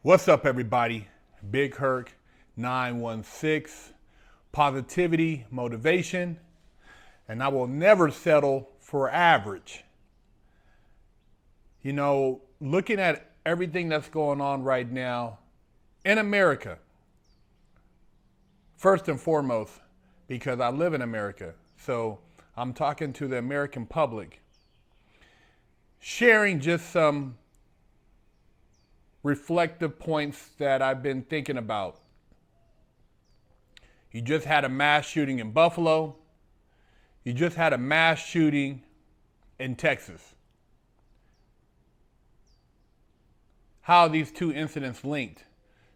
What's up, everybody? Big Herc916, positivity, motivation, and I will never settle for average. You know, looking at everything that's going on right now in America, first and foremost, because I live in America, so I'm talking to the American public, sharing just some reflective points that I've been thinking about. You just had a mass shooting in Buffalo. You just had a mass shooting in Texas. How are these two incidents linked?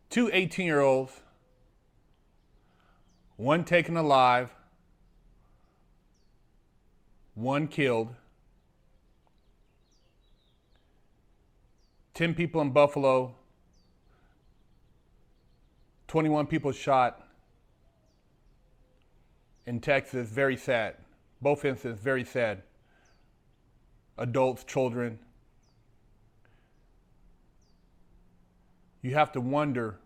Two 18-year-olds, one taken alive, one killed. 10 people in Buffalo, 21 people shot in Texas. Very sad. Both incidents, very sad. Adults, children. You have to wonder,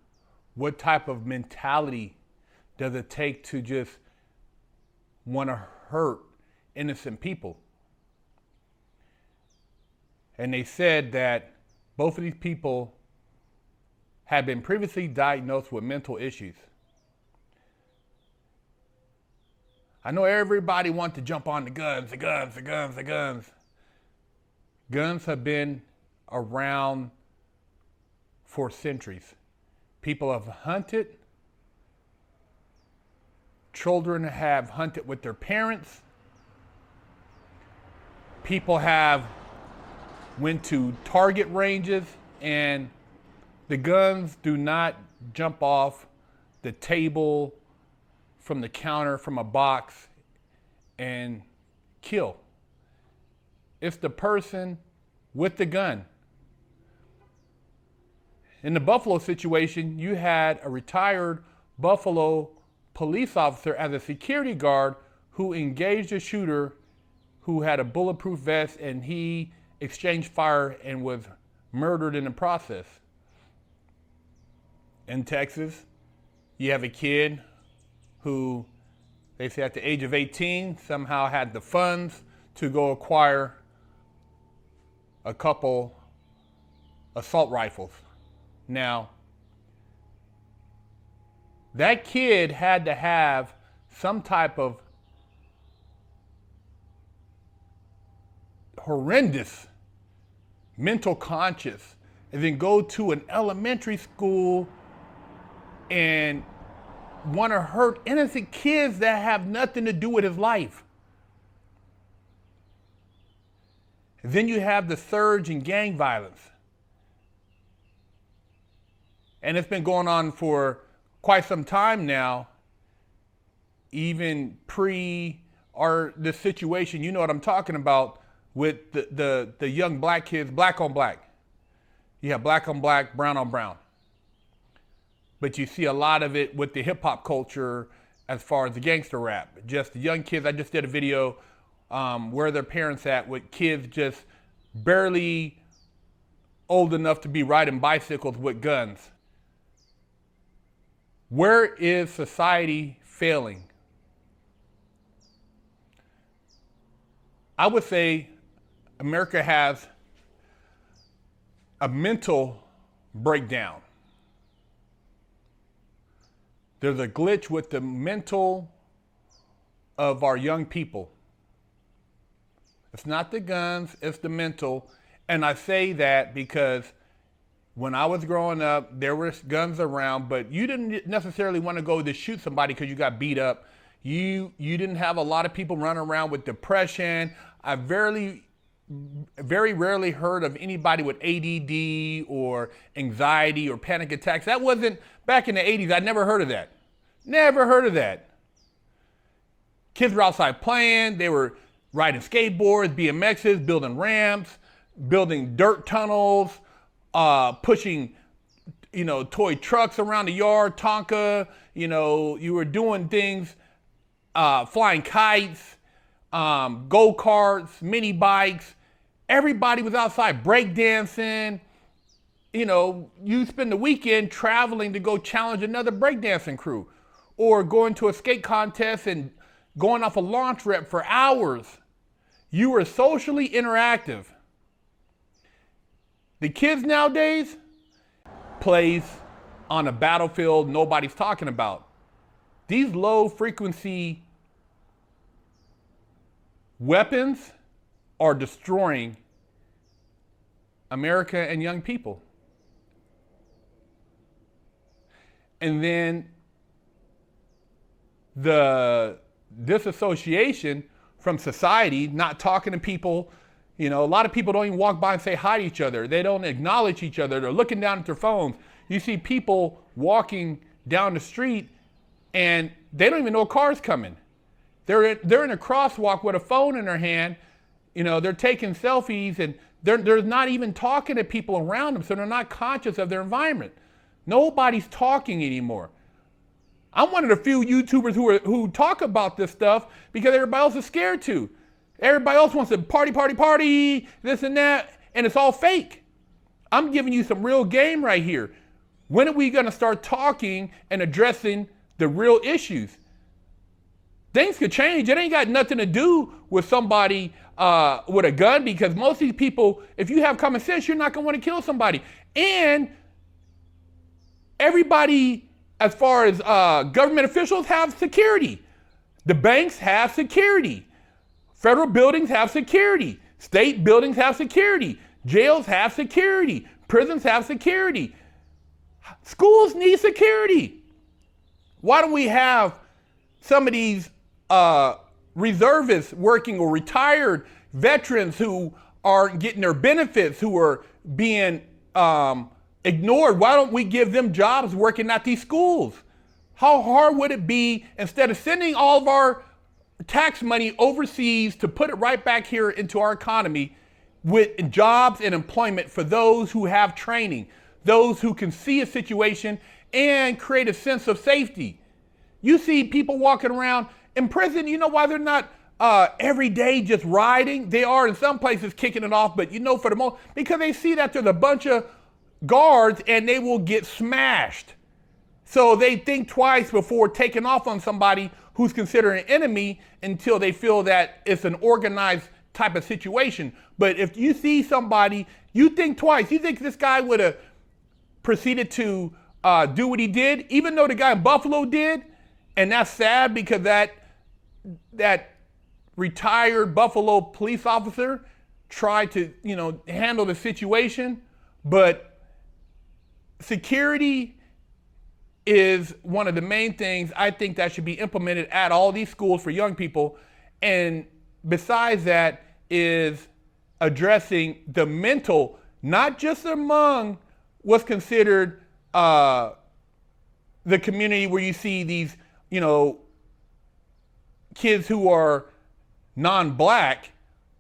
what type of mentality does it take to just want to hurt innocent people? And they said that both of these people had been previously diagnosed with mental issues. I know everybody wants to jump on the guns. Guns have been around for centuries. People have hunted. Children have hunted with their parents. People have went to target ranges, and the guns do not jump off the table, from the counter, from a box, and kill. It's the person with the gun. In the Buffalo situation, you had a retired Buffalo police officer as a security guard who engaged a shooter who had a bulletproof vest, and he exchanged fire and was murdered in the process. In Texas, you have a kid who, they say at the age of 18, somehow had the funds to go acquire a couple assault rifles. Now, that kid had to have some type of horrendous mental conscience, and then go to an elementary school and want to hurt innocent kids that have nothing to do with his life. And then you have the surge in gang violence. And it's been going on for quite some time now, even the situation, you know what I'm talking about, with the young black kids, black on black. You have black on black, brown on brown. But you see a lot of it with the hip hop culture as far as the gangster rap. Just the young kids, I just did a video where their parents at, with kids just barely old enough to be riding bicycles with guns. Where is society failing? I would say America has a mental breakdown. There's a glitch with the mental of our young people. It's not the guns, it's the mental. And I say that because when I was growing up, there were guns around, but you didn't necessarily want to go to shoot somebody because you got beat up. You didn't have a lot of people running around with depression. I very rarely heard of anybody with ADD or anxiety or panic attacks. That wasn't, back in the 80s, I never heard of that. Never heard of that. Kids were outside playing, they were riding skateboards, BMXs, building ramps, building dirt tunnels, pushing, toy trucks around the yard, Tonka, you were doing things, flying kites, go-karts, mini bikes. Everybody was outside breakdancing. you spend the weekend traveling to go challenge another breakdancing crew, or going to a skate contest and going off a launch rep for hours. You are socially interactive. The kids nowadays plays on a battlefield nobody's talking about. These low frequency weapons are destroying America and young people. And then the disassociation from society, not talking to people. A lot of people don't even walk by and say hi to each other. They don't acknowledge each other. They're looking down at their phones. You see people walking down the street and they don't even know a car's coming. They're in a crosswalk with a phone in their hand. They're taking selfies and they're not even talking to people around them, so they're not conscious of their environment. Nobody's talking anymore. I'm one of the few YouTubers who talk about this stuff because everybody else is scared to. Everybody else wants to party, this and that, and it's all fake. I'm giving you some real game right here. When are we going to start talking and addressing the real issues? Things could change. It ain't got nothing to do with somebody with a gun, because most of these people, if you have common sense, you're not going to want to kill somebody. And everybody, as far as government officials, have security. The banks have security. Federal buildings have security. State buildings have security. Jails have security. Prisons have security. Schools need security. Why don't we have some of these reservists working, or retired veterans who aren't getting their benefits, who are being ignored? Why don't we give them jobs working at these schools? How hard would it be, instead of sending all of our tax money overseas, to put it right back here into our economy with jobs and employment for those who have training, those who can see a situation and create a sense of safety? You see people walking around in prison. You know why they're not every day just riding? They are in some places kicking it off, but for the most, because they see that there's a bunch of guards and they will get smashed. So they think twice before taking off on somebody who's considered an enemy, until they feel that it's an organized type of situation. But if you see somebody, you think twice. You think this guy would have proceeded to do what he did, even though the guy in Buffalo did? And that's sad, because that retired Buffalo police officer tried to, handle the situation. But security is one of the main things I think that should be implemented at all these schools for young people. And besides that is addressing the mental, not just among what's considered the community where you see these, kids who are non-black,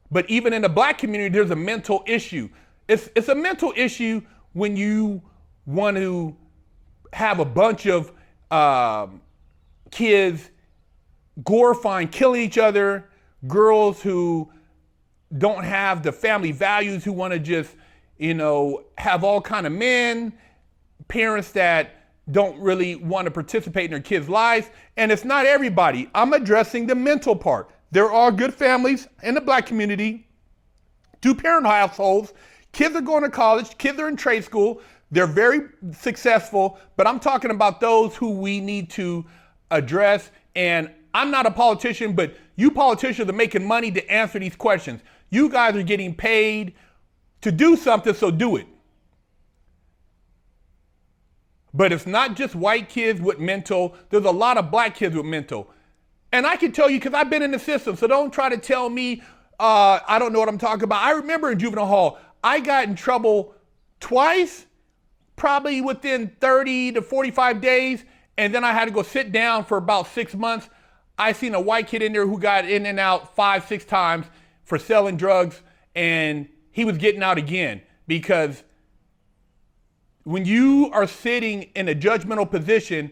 but even in the black community, there's a mental issue. It's a mental issue when you want to have a bunch of kids glorifying killing each other, girls who don't have the family values, who want to just, have all kind of men, parents that don't really want to participate in their kids' lives. And it's not everybody. I'm addressing the mental part. There are good families in the black community, two-parent households. Kids are going to college. Kids are in trade school. They're very successful. But I'm talking about those who we need to address. And I'm not a politician, but you politicians are making money to answer these questions. You guys are getting paid to do something, so do it. But it's not just white kids with mental. There's a lot of black kids with mental. And I can tell you, because I've been in the system, so don't try to tell me I don't know what I'm talking about. I remember in juvenile hall, I got in trouble twice, probably within 30 to 45 days, and then I had to go sit down for about 6 months. I seen a white kid in there who got in and out 5-6 times for selling drugs, and he was getting out again, because when you are sitting in a judgmental position,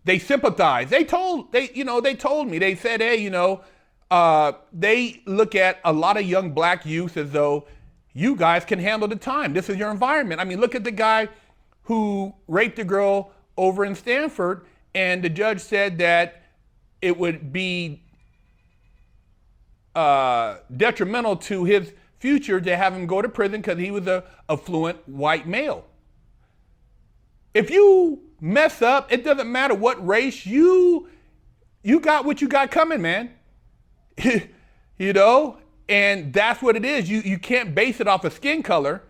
they sympathize. They told me, they said, hey, they look at a lot of young black youth as though, you guys can handle the time. This is your environment. I mean, look at the guy who raped a girl over in Stanford, and the judge said that it would be detrimental to his future to have him go to prison because he was a affluent white male. If you mess up, it doesn't matter what race, you got what you got coming, man. You know, and that's what it is. You can't base it off of skin color,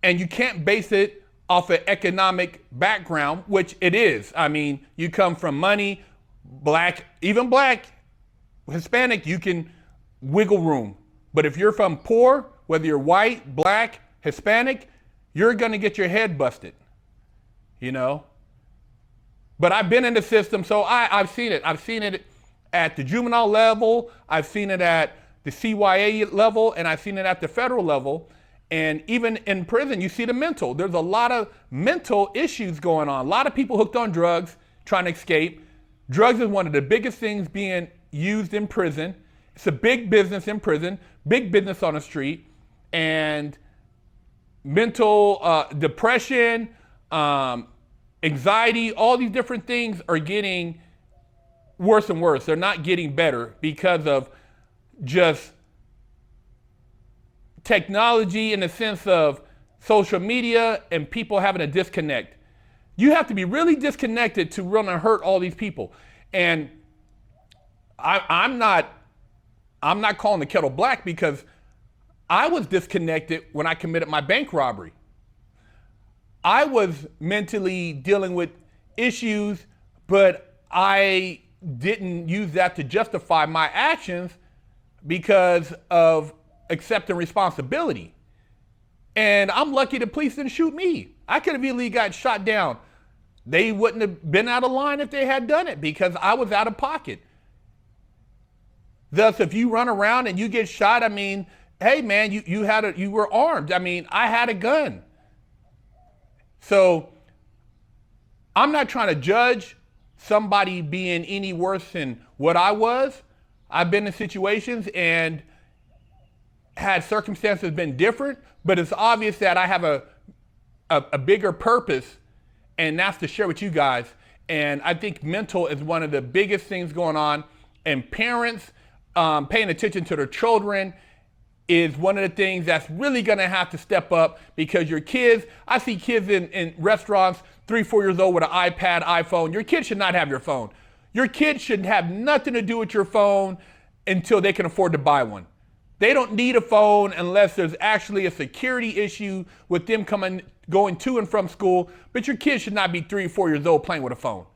and you can't base it off of economic background, which it is. I mean, you come from money, black, even black, Hispanic, you can wiggle room. But if you're from poor, whether you're white, black, Hispanic, you're gonna get your head busted, you know? But I've been in the system, so I've seen it. I've seen it at the juvenile level, I've seen it at the CYA level, and I've seen it at the federal level. And even in prison, you see the mental. There's a lot of mental issues going on. A lot of people hooked on drugs, trying to escape. Drugs is one of the biggest things being used in prison. It's a big business in prison, big business on the street. And mental depression, anxiety, all these different things are getting worse and worse. They're not getting better because of just technology in the sense of social media and people having a disconnect. You have to be really disconnected to run and hurt all these people. And I'm not calling the kettle black because I was disconnected when I committed my bank robbery. I was mentally dealing with issues, but I didn't use that to justify my actions because of accepting responsibility. And I'm lucky the police didn't shoot me. I could have easily got shot down. They wouldn't have been out of line if they had done it because I was out of pocket. Thus, if you run around and you get shot, I mean, hey man, you were armed. I mean, I had a gun. So I'm not trying to judge somebody being any worse than what I was. I've been in situations and had circumstances been different, but it's obvious that I have a bigger purpose, and that's to share with you guys. And I think mental is one of the biggest things going on, and parents paying attention to their children is one of the things that's really gonna have to step up because your kids, I see kids in restaurants, 3, 4 years old with an iPad, iPhone. Your kid should not have your phone. Your kid should have nothing to do with your phone until they can afford to buy one. They don't need a phone unless there's actually a security issue with them going to and from school, but your kid should not be 3 or 4 years old playing with a phone,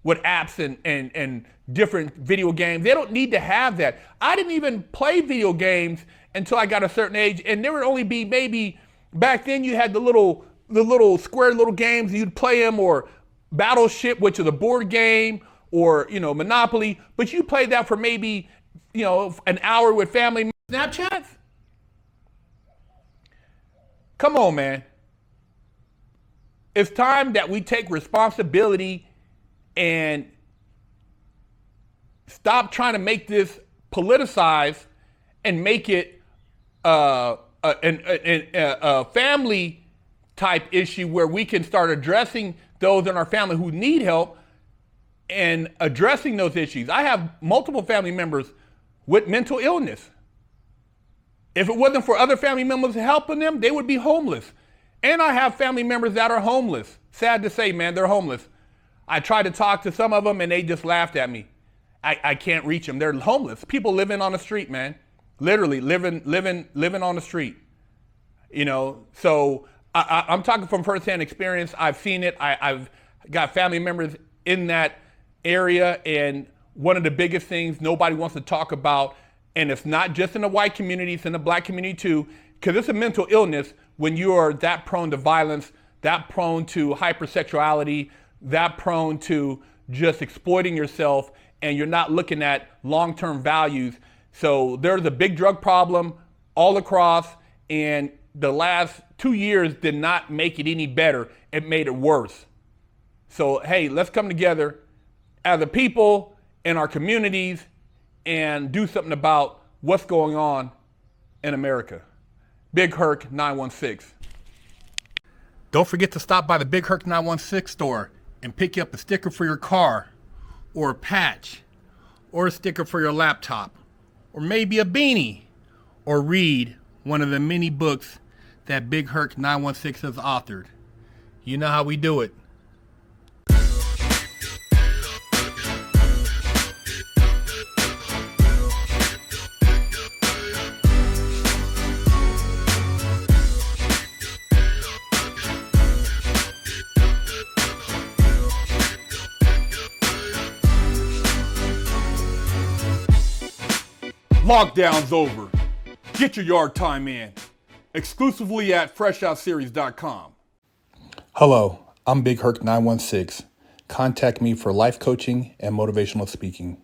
with apps and different video games. They don't need to have that. I didn't even play video games until I got a certain age, and there would only be maybe, back then you had the little square little games, you'd play them, or Battleship, which is a board game, or Monopoly, but you played that for maybe an hour with family. Snapchat? Come on, man. It's time that we take responsibility and stop trying to make this politicized and make it a family type issue where we can start addressing those in our family who need help and addressing those issues. I have multiple family members with mental illness. If it wasn't for other family members helping them, they would be homeless. And I have family members that are homeless. Sad to say, man, they're homeless. I tried to talk to some of them and they just laughed at me. I can't reach them. They're homeless. People living on the street, man. Literally living on the street. So I'm talking from firsthand experience. I've seen it. I've got family members in that area, and one of the biggest things nobody wants to talk about, and it's not just in the white community, it's in the black community too, because it's a mental illness when you are that prone to violence, that prone to hypersexuality, that prone to just exploiting yourself, and you're not looking at long-term values. So there's a big drug problem all across, and the last 2 years did not make it any better. It made it worse. So, hey, let's come together as a people in our communities and do something about what's going on in America. Big Herc916. Don't forget to stop by the Big Herc916 store and pick up a sticker for your car, or a patch, or a sticker for your laptop, or maybe a beanie, or read one of the many books that Big Herc916 has authored. You know how we do it. Lockdown's over. Get your yard time in. Exclusively at FreshOutSeries.com. Hello, I'm Big Herc916. Contact me for life coaching and motivational speaking.